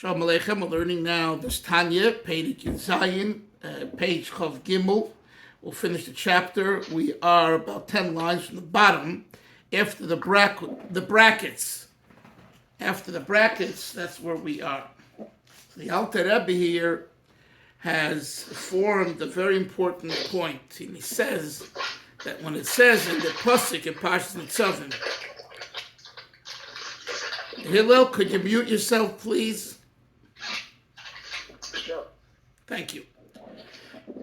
Shalom Aleichem. We're learning now this Tanya, Peidik Zayin, page Chav Gimel. We'll finish the chapter. We are about 10 lines from the bottom. After the brackets. After the brackets, that's where we are. The Alter Rebbe here has formed a very important point. And he says that when it says in the Pasuk in Parshas Nitzavim, Hillel, could you mute yourself, please? Sure. Thank you.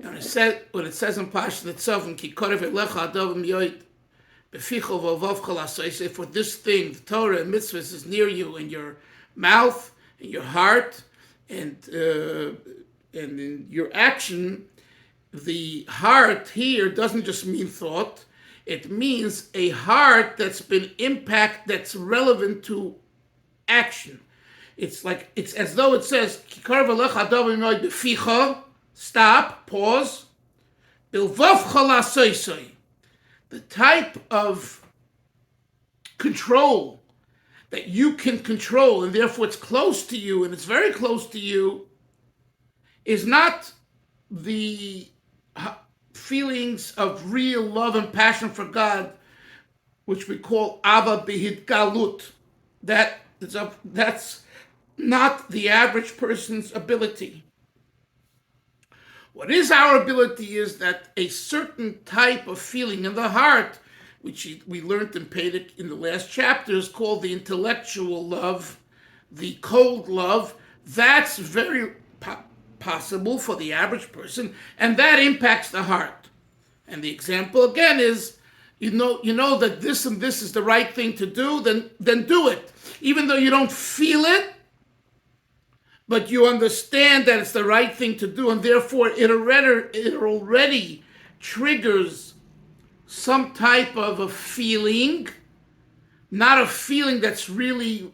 And it says, when it says in Parshas Nitzavim, Ki korev elecha adavim yoid beficho v'ovavcha la'asosei, for this thing, the Torah and mitzvahs is near you in your mouth, in your heart, and in your action. The heart here doesn't just mean thought; it means a heart that's been that's relevant to action. It's as though it says, stop, pause. The type of control that you can control, and therefore it's close to you, and it's very close to you, is not the feelings of real love and passion for God, which we call Ava B'Hid Galut. That's not the average person's ability. What is our ability is that a certain type of feeling in the heart, which we learned in Pedic in the last chapter, is called the intellectual love, the cold love. That's very possible for the average person, and that impacts the heart. And the example again is, you know that this and this is the right thing to do, then do it. Even though you don't feel it, but you understand that it's the right thing to do, and therefore it already triggers some type of a feeling, not a feeling that's really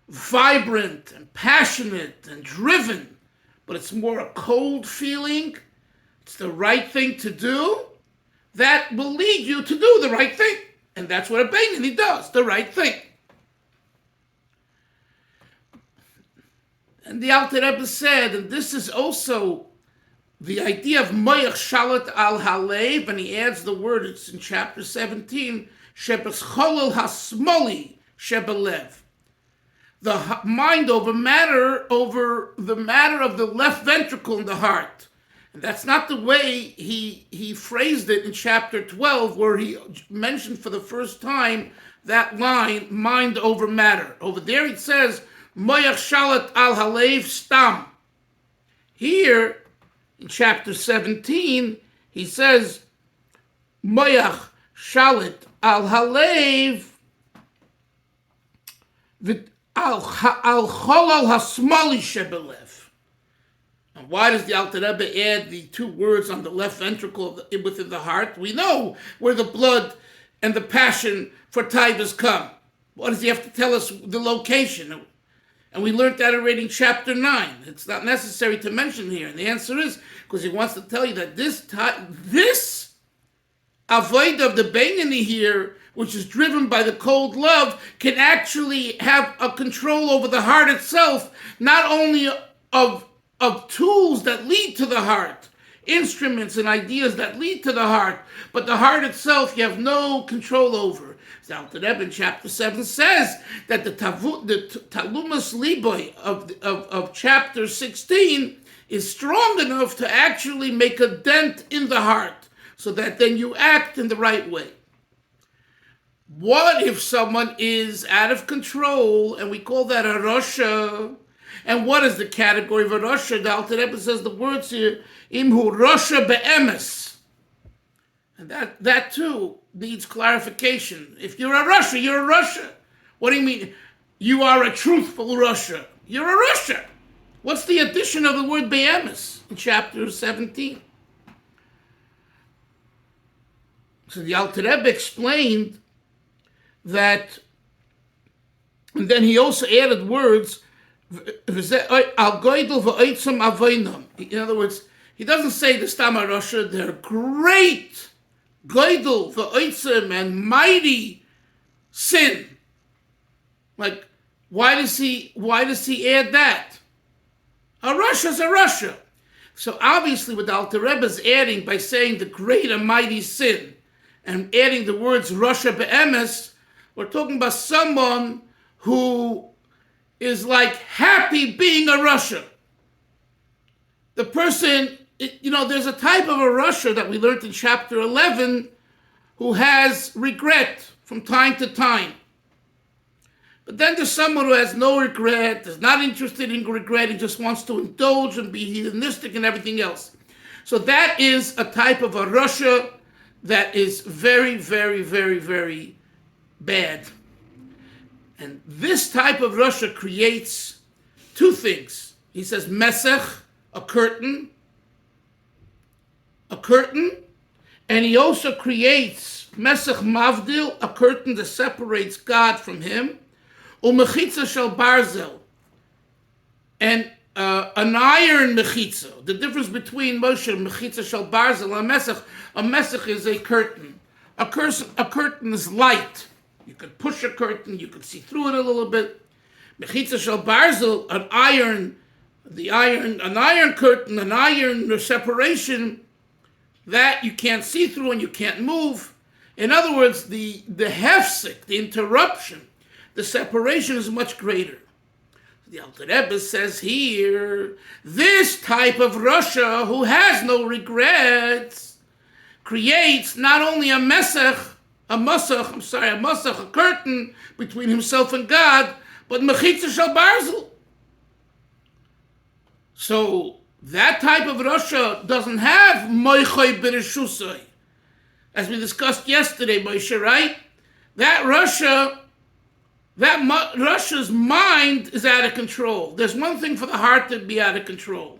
vibrant and passionate and driven, but it's more a cold feeling. It's the right thing to do. That will lead you to do the right thing. And that's what a Beinoni does, the right thing. And the Alter Rebbe said, and this is also the idea of Moyach Shalat al Halev, and he adds the word, it's in chapter 17, Shebescholel Hasmoli Shebelev. The mind over the matter of the left ventricle in the heart. And that's not the way he phrased it in chapter 12, where he mentioned for the first time that line, mind over matter. Over there it says, Moyach Shalat al Halev Stam. Here, in chapter 17, he says, Moyach Shalat al Halev al Cholol Hasmali Shebelev. And why does the Alter Rebbe add the two words on the left ventricle within the heart? We know where the blood and the passion for Taivas come. What does he have to tell us the location? And we learned that already in chapter 9. It's not necessary to mention here. And the answer is because he wants to tell you that this avoid of the Beinoni here, which is driven by the cold love, can actually have a control over the heart itself, not only of tools that lead to the heart, instruments and ideas that lead to the heart, but the heart itself you have no control over. The Alter Rebbe in chapter 7 says that the Talumas Liboy of chapter 16 is strong enough to actually make a dent in the heart, so that then you act in the right way. What if someone is out of control, and we call that a Rasha? And what is the category of a Rasha? The Alter Rebbe says the words here, Imhu Rasha be'emes. And that too needs clarification. If you're a Rasha, you're a Rasha. What do you mean? You are a truthful Rasha. You're a Rasha. What's the addition of the word be'emes in chapter 17? So the Alter Rebbe explained that, and then he also added words, in other words, he doesn't say the Stama Rasha, they're great, goydel, v'oitzim, and mighty sin. Like Why does he add that? A Russia's a Russia. So obviously what the Alter Rebbe is adding by saying the great and mighty sin and adding the words Russia be'emes, we're talking about someone who is like happy being a Russia. The person, there's a type of a Russia that we learned in chapter 11 who has regret from time to time. But then there's someone who has no regret, is not interested in regret, and just wants to indulge and be hedonistic and everything else. So that is a type of a Russia that is very, very, very, very bad. And this type of Russia creates two things. He says, Mesech, a curtain, and he also creates Mesech Mavdil, a curtain that separates God from him, Umechitza shel barzel, and an iron mechitza. The difference between Moshe and mechitza shel barzel and a mesech is a curtain. A curtain is light. You could push a curtain, you could see through it a little bit. Mechitza shel barzel, an iron curtain, an iron separation that you can't see through and you can't move. In other words, the hefsek, the interruption, the separation is much greater. The Alter Rebbe says here, this type of Russia who has no regrets creates not only a curtain between himself and God, but mechitza shel barzel. So that type of Russia doesn't have moichoi b'reshusai. As we discussed yesterday, Moshe, right? Russia's mind is out of control. There's one thing for the heart to be out of control.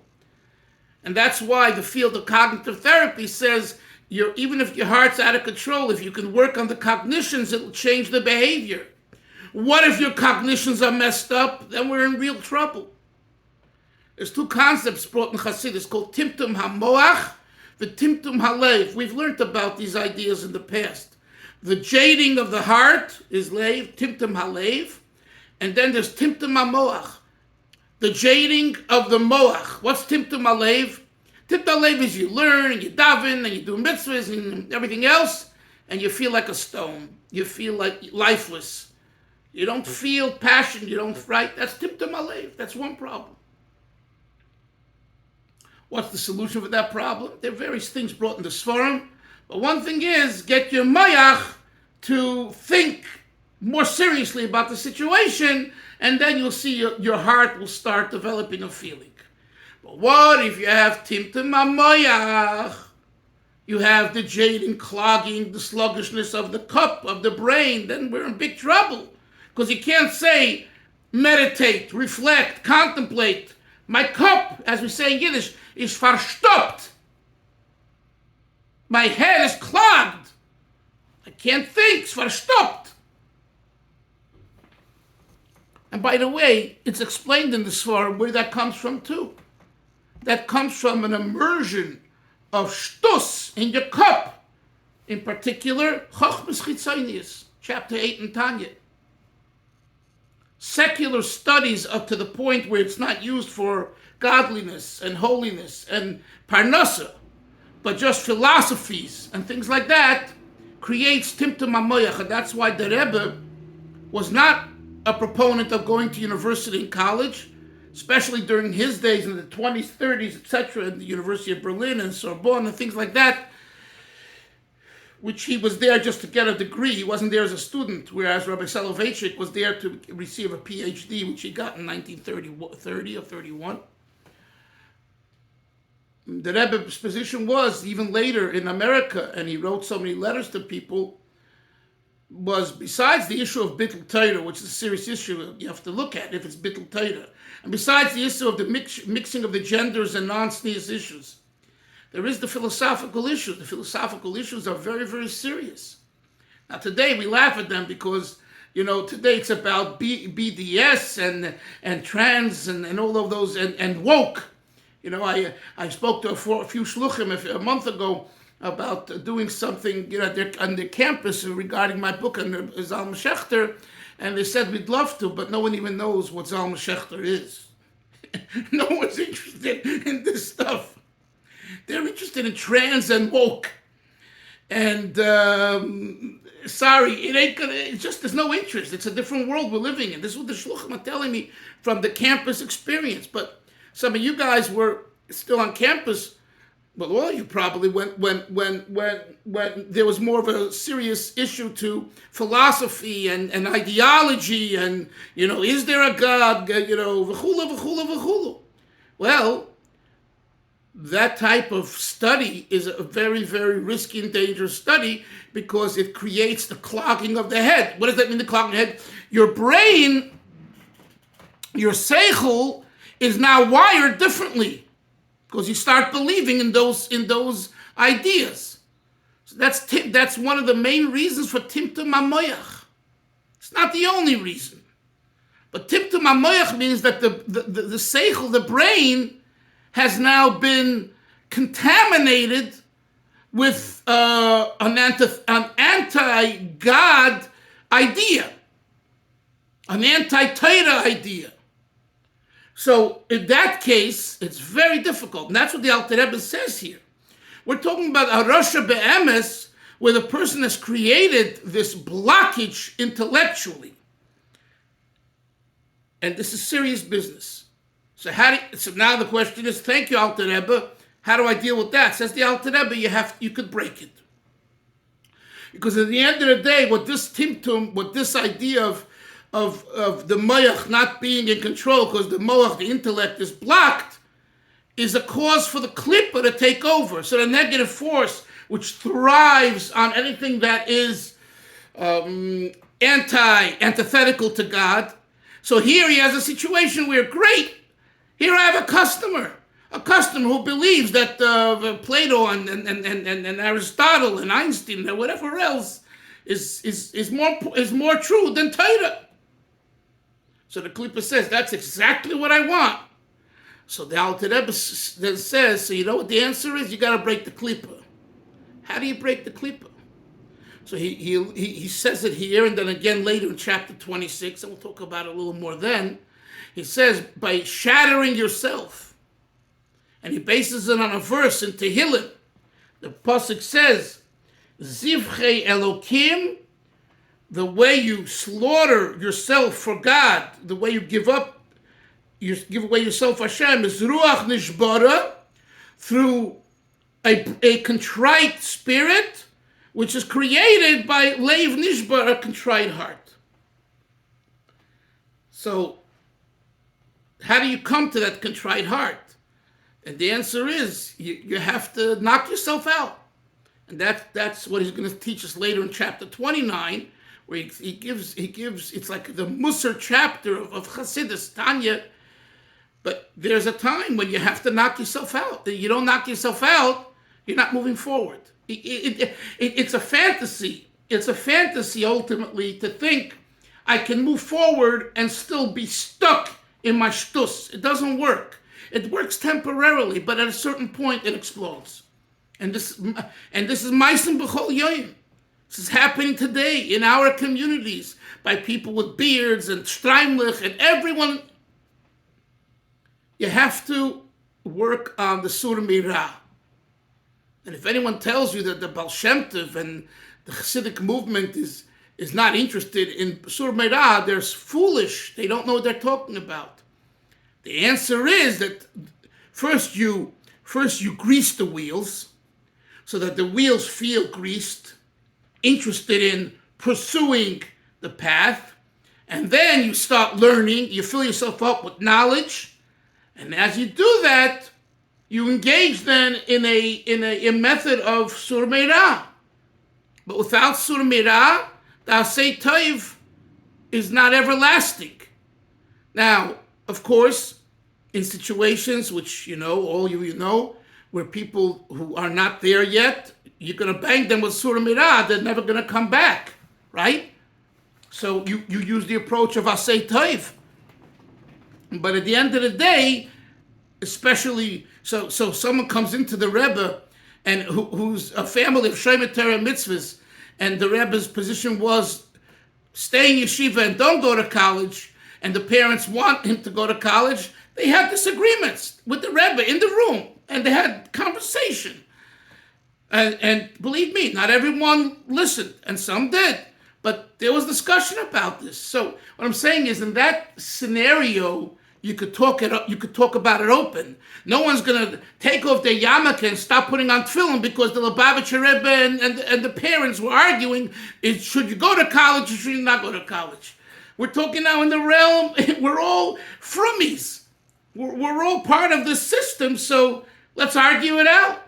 And that's why the field of cognitive therapy says even if your heart's out of control, if you can work on the cognitions, it'll change the behavior. What if your cognitions are messed up? Then we're in real trouble. There's two concepts brought in Chassidus called Timtum HaMoach and Timtum HaLev. We've learned about these ideas in the past. The jading of the heart is leiv, Timtum HaLev, and then there's Timtum HaMoach, the jading of the Moach. What's Timtum HaLev? Timtum HaLev is you learn and you daven and you do mitzvahs and everything else, and you feel like a stone. You feel like lifeless. You don't feel passion. You don't fright. That's Timtum HaLev. That's one problem. What's the solution for that problem? There are various things brought in the Sforim. But one thing is, get your mayach to think more seriously about the situation, and then you'll see your heart will start developing a feeling. But what if you have timtum hamayach? You have the jading, clogging, the sluggishness of the cup, of the brain, then we're in big trouble. Because you can't say, meditate, reflect, contemplate. My cup, as we say in Yiddish, is verstopft. My head is clogged. I can't think. It's verstopft. And by the way, it's explained in the Sforim where that comes from too. That comes from an immersion of shtus in your cup. In particular, Chochmas Chitzonius, chapter 8 in Tanya. Secular studies up to the point where it's not used for godliness and holiness and parnasa, but just philosophies and things like that, creates Timtum HaMoach. And that's why the Rebbe was not a proponent of going to university and college, especially during his days in the 20s, 30s, etc., in the University of Berlin and Sorbonne and things like that, which he was there just to get a degree. He wasn't there as a student, whereas Rabbi Soloveitchik was there to receive a PhD, which he got in 1930 or 31. The Rebbe's position was, even later in America, and he wrote so many letters to people, was besides the issue of Bittul Torah, which is a serious issue you have to look at if it's Bittul Torah, and besides the issue of the mixing of the genders and non-sneeze issues, there is the philosophical issue. The philosophical issues are very, very serious. Now today we laugh at them because, today it's about BDS and trans and all of those and woke. I spoke to a few shluchim a month ago about doing something on the campus regarding my book on Zalman Schachter, And they said, we'd love to, but no one even knows what Zalman Schachter is. No one's interested in this stuff. They're interested in trans and woke. And sorry, it ain't gonna, it's just, there's no interest. It's a different world we're living in. This is what the shluchim are telling me from the campus experience. But some of you guys were still on campus. Well, all you probably when there was more of a serious issue to philosophy and ideology and, is there a God, v'chula, v'chula, v'chula. Well, that type of study is a very, very risky and dangerous study because it creates the clogging of the head. What does that mean, the clogging of the head? Your brain, your seichel, is now wired differently because you start believing in those ideas. So that's one of the main reasons for Timtum HaMoyach. It's not the only reason. But Timtum HaMoyach means that the seichel, the brain, has now been contaminated with an anti-God idea, an anti-Torah idea. So in that case, it's very difficult. And that's what the Alter Rebbe says here. We're talking about a Rasha Be'emes, where the person has created this blockage intellectually. And this is serious business. So now the question is, thank you, Alter Rebbe, how do I deal with that? Says the Alter Rebbe, you could break it. Because at the end of the day, what this timtum, what this idea of the moach not being in control, because the moach, the intellect, is blocked, is a cause for the klippa to take over. So the negative force, which thrives on anything that is antithetical to God. So here he has a situation where, great, here I have a customer who believes that Plato and Aristotle and Einstein and whatever else is more true than Torah. So the Klippa says, that's exactly what I want. So the Alter Rebbe then says, so you know what the answer is? You got to break the Klippa. How do you break the Klippa? So he says it here, and then again later in chapter 26, and we'll talk about it a little more then. He says, by shattering yourself. And he bases it on a verse in Tehillim. The pasuk says, Zivchei Elokim, the way you slaughter yourself for God, the way you give away yourself for Hashem, is Ruach Nishbara, through a contrite spirit, which is created by Leiv Nishbar, a contrite heart. So, how do you come to that contrite heart? And the answer is, you have to knock yourself out. And that's what he's going to teach us later in chapter 29, where he gives it's like the Musar chapter of Chassidus, Tanya. But there's a time when you have to knock yourself out. You don't knock yourself out, you're not moving forward. It's a fantasy. It's a fantasy, ultimately, to think I can move forward and still be stuck in my shtus. It doesn't work. It works temporarily, but at a certain point it explodes. And this is Ma'asim B'chol Yoyim. This is happening today in our communities by people with beards and streimlich and everyone. You have to work on the Sur Mirah. And if anyone tells you that the Baal Shem Tov and the Hasidic movement is not interested in Sur Mirah, they're foolish. They don't know what they're talking about. The answer is that first you grease the wheels so that the wheels feel greased, interested in pursuing the path, and then you start learning, you fill yourself up with knowledge, and as you do that, you engage then in a method of Sur Mirah. But without Sur Mirah, the Asay Tov is not everlasting. Now, of course, in situations which all you know, where people who are not there yet, you're going to bang them with Sur Mirah, they're never going to come back, right? So you use the approach of Asay Tov. But at the end of the day, especially, so someone comes into the Rebbe and who's a family of Shemei Torah mitzvahs, and the Rebbe's position was stay in yeshiva and don't go to college, and the parents want him to go to college, they had disagreements with the Rebbe in the room, and they had conversation. And believe me, not everyone listened, and some did, but there was discussion about this. So what I'm saying is, in that scenario, you could talk about it open. No one's gonna take off their yarmulke and stop putting on tefillin because the Lubavitcher Rebbe and the parents were arguing: should you go to college or should you not go to college? We're talking now in the realm. We're all frummies. We're all part of this system. So let's argue it out.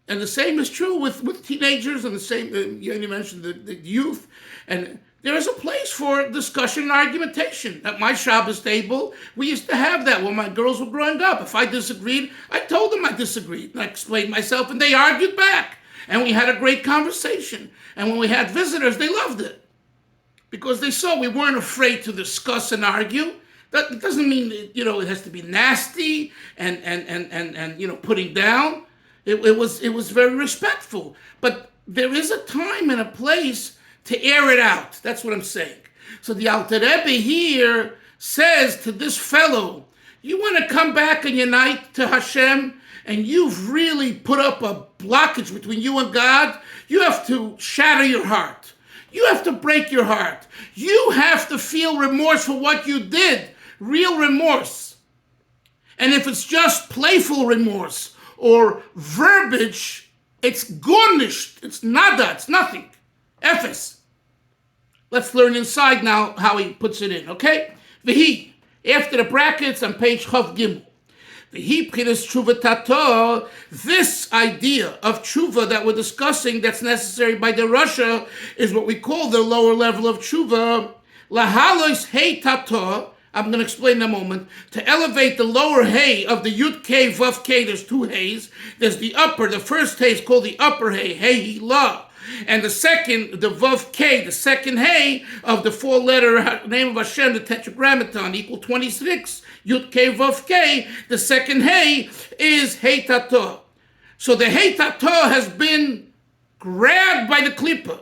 And the same is true with teenagers, and the same, you mentioned the youth, and there is a place for discussion and argumentation. At my Shabbos table, we used to have that when my girls were growing up. If I disagreed, I told them I disagreed, and I explained myself, and they argued back. And we had a great conversation. And when we had visitors, they loved it, because they saw we weren't afraid to discuss and argue. That doesn't mean that, it has to be nasty and putting down. It was very respectful. But there is a time and a place to air it out. That's what I'm saying. So the Alter Rebbe here says to this fellow, you want to come back and unite to Hashem, and you've really put up a blockage between you and God, you have to shatter your heart. You have to break your heart. You have to feel remorse for what you did, real remorse. And if it's just playful remorse or verbiage, it's garnished. It's nada. It's nothing. Ephes. Let's learn inside now how he puts it in, okay? V'hi, after the brackets on page Chav Gimel. V'hi p'chinas tshuva tato, this idea of tshuva that we're discussing that's necessary by the Russia is what we call the lower level of tshuva. Lahalois hei tato, I'm going to explain in a moment, to elevate the lower hay of the Yud K, Vav K, there's two hays. There's the first hay is called the upper hay, Hey La. And the second, the Vav K, the second hay of the four-letter name of Hashem, the Tetragrammaton, equal 26, Yud K, Vav K, the second hay is Hey Tato. So the Hey Tato has been grabbed by the Klippa.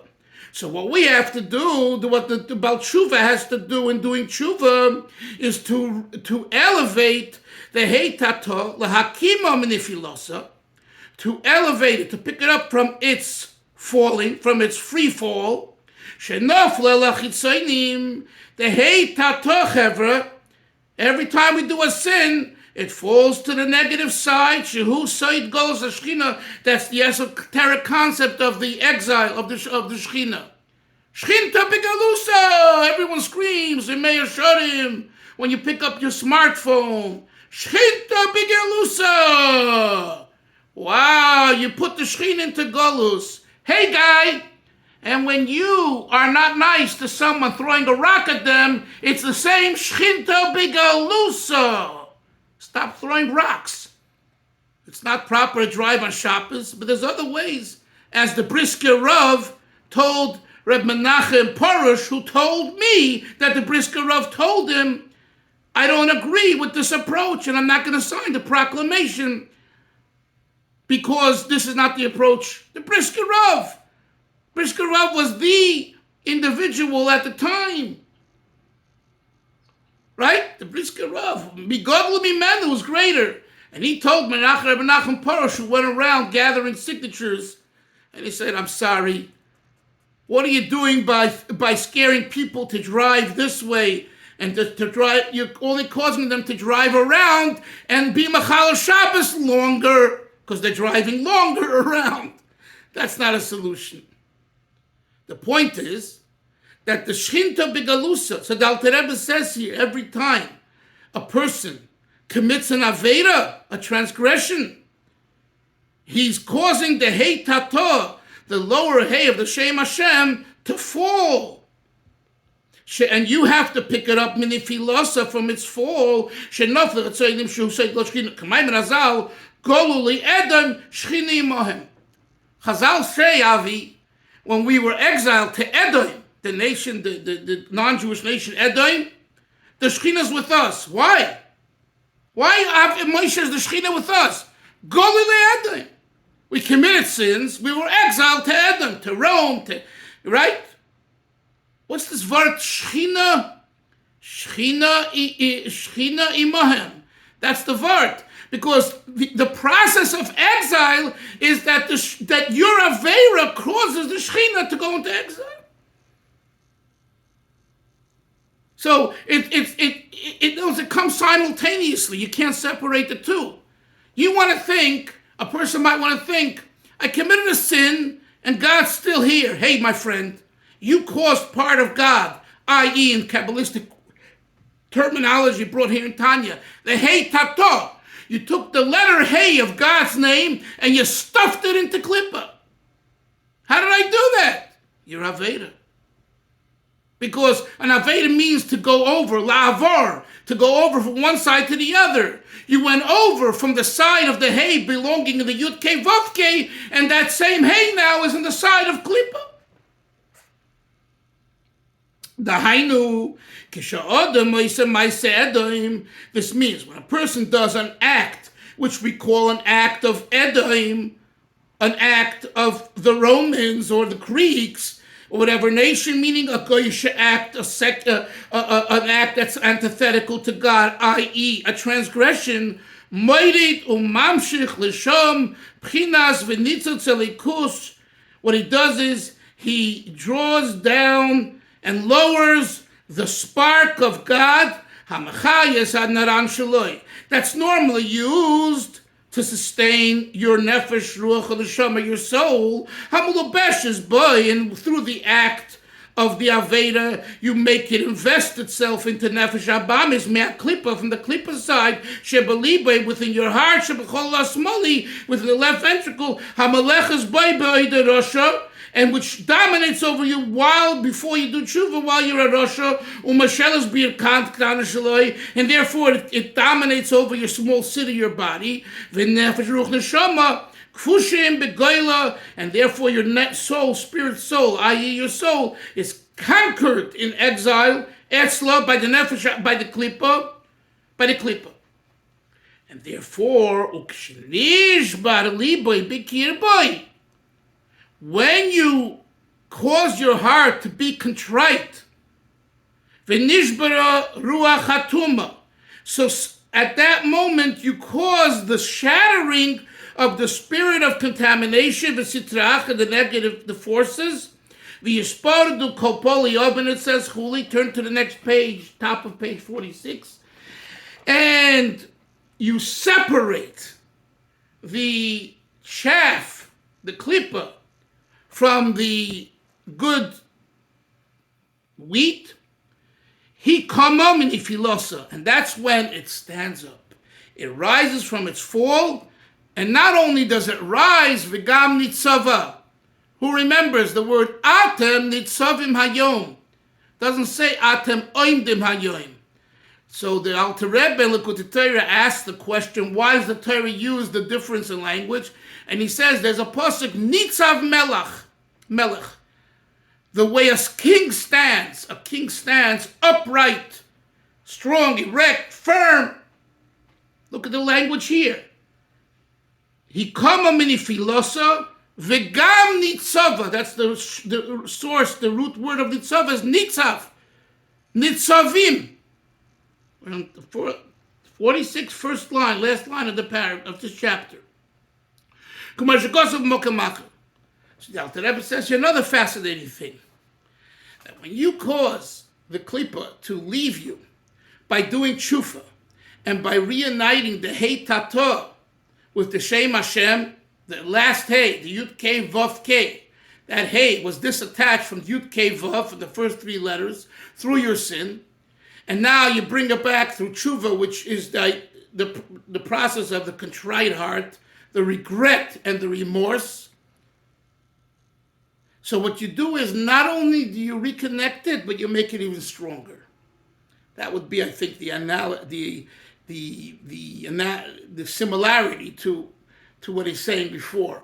So what we have to do, what the Baal Tshuva has to do in doing Tshuva, is to elevate the Hey Tato, Lahakima Minifilosa, to elevate it, to pick it up from its falling, from its free fall. Shenofla Lachitzoinim, the Hey Tato Chevra, every time we do a sin, it falls to the negative side. Shehu Said goes the Shechina. That's the esoteric concept of the exile of the Shechina. Shechinta Bigalusa. Everyone screams in Meir Shorim when you pick up your smartphone. Shechinta Bigalusa. Wow, you put the Shechina into Golus. Hey guy. And when you are not nice to someone throwing a rock at them, it's the same Shechinta Bigalusa. Stop throwing rocks. It's not proper to drive on Shabbos, but there's other ways. As the Brisker Rav told Reb Menachem Porush, who told me that the Brisker Rav told him, I don't agree with this approach and I'm not going to sign the proclamation because this is not the approach. The Brisker Rav. Brisker Rav was the individual at the time. Right? The Brisker Rav. Migodl Mimenu was greater. And he told Menachem Porush, who went around gathering signatures, and he said, I'm sorry. What are you doing by scaring people to drive this way and to drive? You're only causing them to drive around and be Machal Shabbos longer because they're driving longer around. That's not a solution. The point is that the Shechinta Bigalusa, so the Alter Rebbe says here, every time a person commits an Avera, a transgression, he's causing the Hey Tato, the lower Hey of the Shem Hashem, to fall. And you have to pick it up minifilosa from its fall. Chazal say, Avi, when we were exiled to Edom, the nation, the non-Jewish nation Edom, the Shekhinah's with us. Why? Why Moshe is the Shekhinah with us? Golule Edom. We committed sins. We were exiled to Edom, to Rome, right? What's this word? Shechina imahem. That's the word. Because the process of exile is that that your Avera causes the Shechina to go into exile. So it comes simultaneously. You can't separate the two. A person might want to think, I committed a sin and God's still here. Hey, my friend, you caused part of God, i.e. in Kabbalistic terminology brought here in Tanya, the Hey Tato. You took the letter Hey of God's name and you stuffed it into Klippa. How did I do that? You're Aveda. Because an Aveda means to go over, la'avar, to go over from one side to the other. You went over from the side of the Hey belonging to the Yud Kei Vav Kei, and that same Hey now is on the side of Klippa. Dahainu, kisha'odam oisem ma'aseh Edom. This means when a person does an act, which we call an act of Edom, an act of the Romans or the Greeks, or whatever nation, meaning a goyish act, an act that's antithetical to God, i.e. a transgression, moirid umamshich l'sham pchinas v'nitzot zelikus. What he does is he draws down and lowers the spark of God, hamachayes ad naran shaloi. That's normally used to sustain your nefesh, ruach, neshama, your soul, hamulabeshes boy, and through the act of the Aveda, you make it invest itself into nefesh abamis, me'at klipa, from the klipa side, shebalibe, within your heart, shebechol asmali, within the left ventricle, hamalechas boy b'oida rosha, and which dominates over you before you do tshuva, while you're a Rosha, umashelas birkant kana shaloi, and therefore it dominates over your small city, your body, v'nefesh ruach neshama, kfushim begoila, and therefore your soul, spirit soul, i.e. your soul, is conquered in exile, etzla, by the nefesh, by the klipa, and therefore, ukshnish bar liboy bikir boy, when you cause your heart to be contrite, v'nishbara ruach hatuma, so at that moment you cause the shattering of the spirit of contamination, v'sitrach, the negative, the forces, v'yispardu kolpoli oben, it says, Huli, turn to the next page, top of page 46, and you separate the chaff, the klippa, from the good wheat, he kamam in ifilosa, and that's when it stands up. It rises from its fall, and not only does it rise, v'gam nitzava. Who remembers the word atem nitzavim hayom? Doesn't say atem oimdim hayom. So the Alter Rebbe in Likutei Torah asked the question, why does the Torah use the difference in language? And he says there's a pasuk, nitzav melech. The way a king stands upright, strong, erect, firm. Look at the language here. He kama mini filosa, v'gam nitzava. That's the source, the root word of nitzava is nitzav. Nitzavim. 46th, first line, last line of this chapter. So the Alter Rebbe says another fascinating thing, that when you cause the klippa to leave you by doing tshuva and by reuniting the Hey Tato with the Shem Hashem, the last Hey, the Yud Kei Vav Kei, that Hey was disattached from Yud Kei Vav for the first three letters through your sin, and now you bring it back through tshuva, which is the process of the contrite heart, the regret and the remorse. So what you do is not only do you reconnect it, but you make it even stronger. That would be, I think, the similarity to what he's saying before.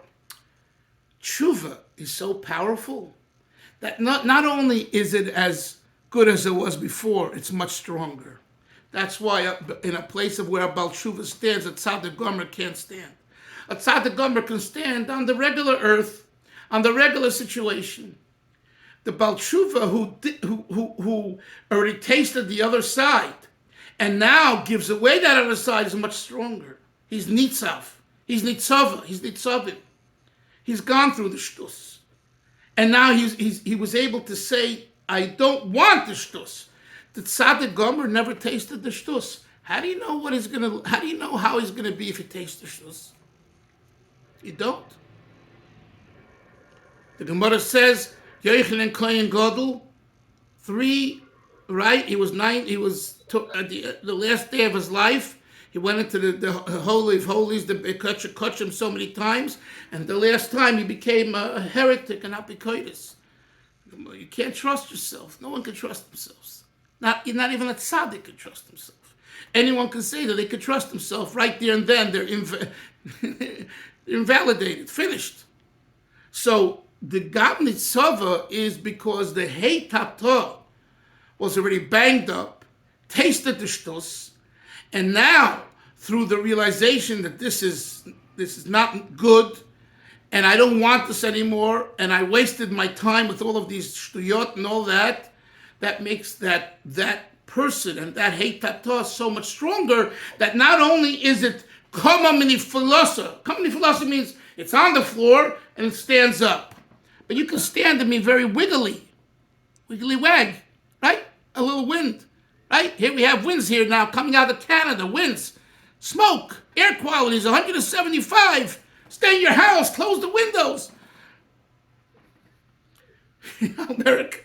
Tshuva is so powerful that not only is it as good as it was before, it's much stronger. That's why in a place of where a Baal Tshuva stands, a Tzaddik Gomer can't stand. a tzaddik gomer can stand on the regular earth, on the regular situation. The Baal Tshuva who already tasted the other side and now gives away that other side is much stronger. He's nitzav. He's nitzava. He's nitzavim. He's gone through the shtus. And now he was able to say, I don't want the shtus. The tzaddik gomer never tasted the shtus. How do you know how he's gonna be if he tastes the shtus? You don't. The Gemara says, Yochanan Kohen Gadol, 3, right? He was at the last day of his life. He went into the Holy of Holies, the Kachim so many times, and the last time he became a heretic and apikoidis. You can't trust yourself. No one can trust themselves. Not even a tzaddik can trust himself. Anyone can say that they could trust themselves right there and then. They're invalidated, finished. So the Gam Nitzava is because the Hei Tato was already banged up, tasted the shtus, and now through the realization that this is not good, and I don't want this anymore, and I wasted my time with all of these shtuyot and all that, that makes that person and that Hei Tato so much stronger that not only is it Kama Mini Filosa. Kama Mini Filosa means it's on the floor and it stands up. But you can stand and be very wiggly wag, right? A little wind, right? Here we have winds here now coming out of Canada, winds, smoke, air quality is 175. Stay in your house, close the windows. America.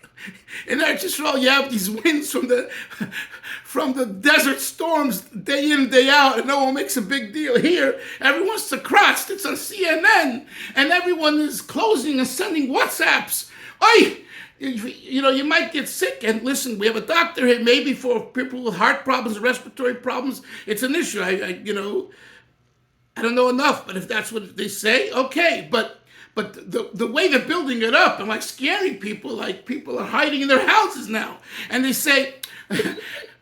In Eretz Yisrael, you have these winds from the desert storms day in, day out, and no one makes a big deal. Here, everyone's surprised. It's on CNN, and everyone is closing and sending WhatsApps. You might get sick. And listen, we have a doctor here, maybe for people with heart problems, respiratory problems. It's an issue. I don't know enough, but if that's what they say, okay. But the way they're building it up and like scaring people, like people are hiding in their houses now. And they say...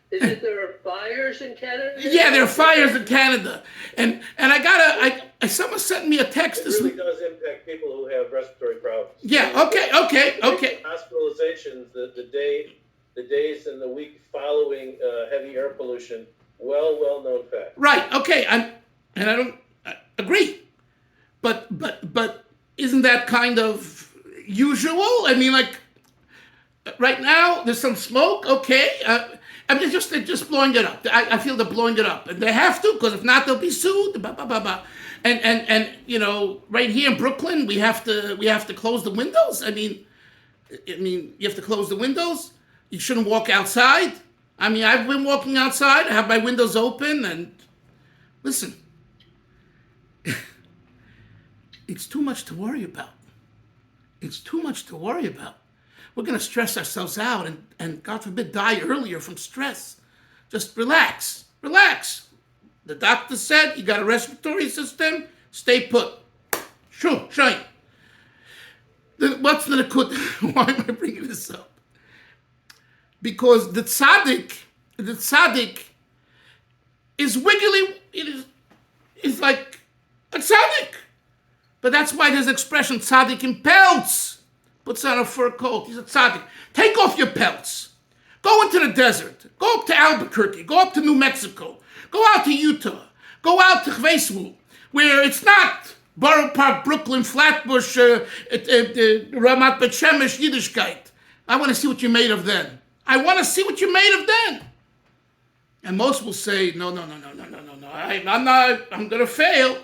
There are fires in Canada? Yeah, there are fires in Canada. And someone sent me a text. It really does impact people who have respiratory problems. Yeah, okay. Hospitalizations, the days and the week following heavy air pollution, well-known fact. Right, okay. I agree. But isn't that kind of usual? I mean, like, right now, there's some smoke, okay. They're just blowing it up. I feel they're blowing it up. And they have to, because if not, they'll be sued. And right here in Brooklyn, we have to close the windows. I mean, you have to close the windows. You shouldn't walk outside. I mean, I've been walking outside. I have my windows open, and listen, it's too much to worry about. It's too much to worry about. We're going to stress ourselves out and, God forbid, die earlier from stress. Just relax. The doctor said you got a respiratory system, stay put. Sure. What's the good? Why am I bringing this up? Because the tzaddik is wiggly. It is like a tzaddik. But that's why there's expression tzaddik in pelts. Puts on a fur coat. He's a tzaddik. Take off your pelts. Go into the desert. Go up to Albuquerque. Go up to New Mexico. Go out to Utah. Go out to Chveswu, where it's not Borough Park, Brooklyn, Flatbush, Ramat Bet Shemesh, Yiddishkeit. I want to see what you're made of then. And most will say, no. I'm going to fail.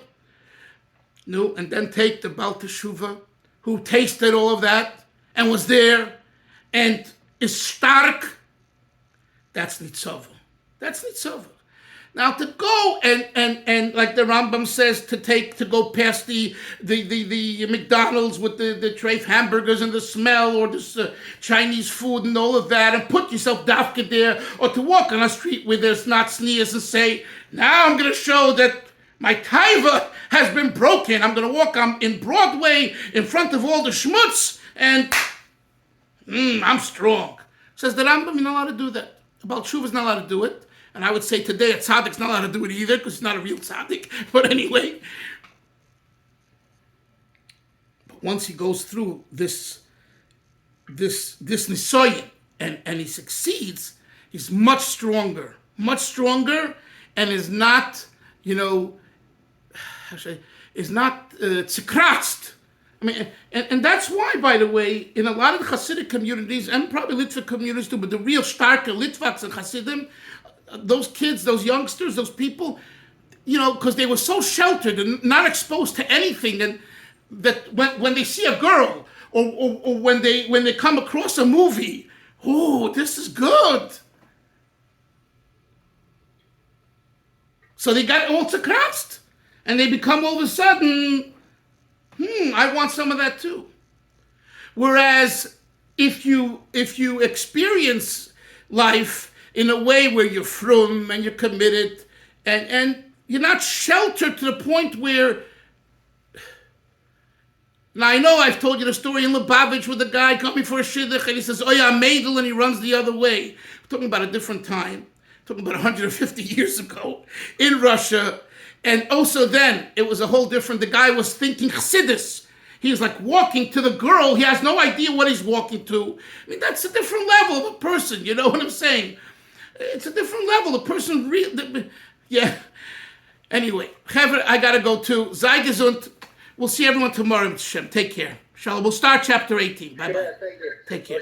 No, and then take the Baal Teshuvah, who tasted all of that and was there and is stark. That's nitzava. Now to go and like the Rambam says, to go past the McDonald's with the treif hamburgers and the smell, or this Chinese food and all of that, and put yourself dafka there, or to walk on a street where there's not sneers and say, now I'm going to show that my taiva has been broken. I'm going to walk in Broadway in front of all the schmutz, and I'm strong. Says the Rambam, you're not allowed to do that. The Baal Tshuva is not allowed to do it. And I would say today a tzaddik's not allowed to do it either, because he's not a real tzaddik. But anyway, once he goes through this nisoyin and he succeeds, he's much stronger, and is not, is not tzikratzt. I mean, and that's why, by the way, in a lot of the Hasidic communities, and probably Litva communities too, but the real starke Litvaks and Hasidim, those kids, those youngsters, those people, because they were so sheltered and not exposed to anything, and that when they see a girl or when they come across a movie, oh, this is good. So they got all tzikratzt, and they become all of a sudden, I want some of that too. Whereas if you experience life in a way where you're frum and you're committed and you're not sheltered to the point where, now I know I've told you the story in Lubavitch with a guy coming for a shidduch and he says, oh yeah, meidel, and he runs the other way. We're talking about a different time. We're talking about 150 years ago in Russia. And also then, it was a whole different, the guy was thinking chassidus. He was like walking to the girl. He has no idea what he's walking to. I mean, that's a different level of a person. You know what I'm saying? It's a different level. The person yeah. Anyway, I got to go too. Sei gesund. We'll see everyone tomorrow. Take care. Shalom. We'll start chapter 18. Bye-bye. Yeah, thank you. Take care.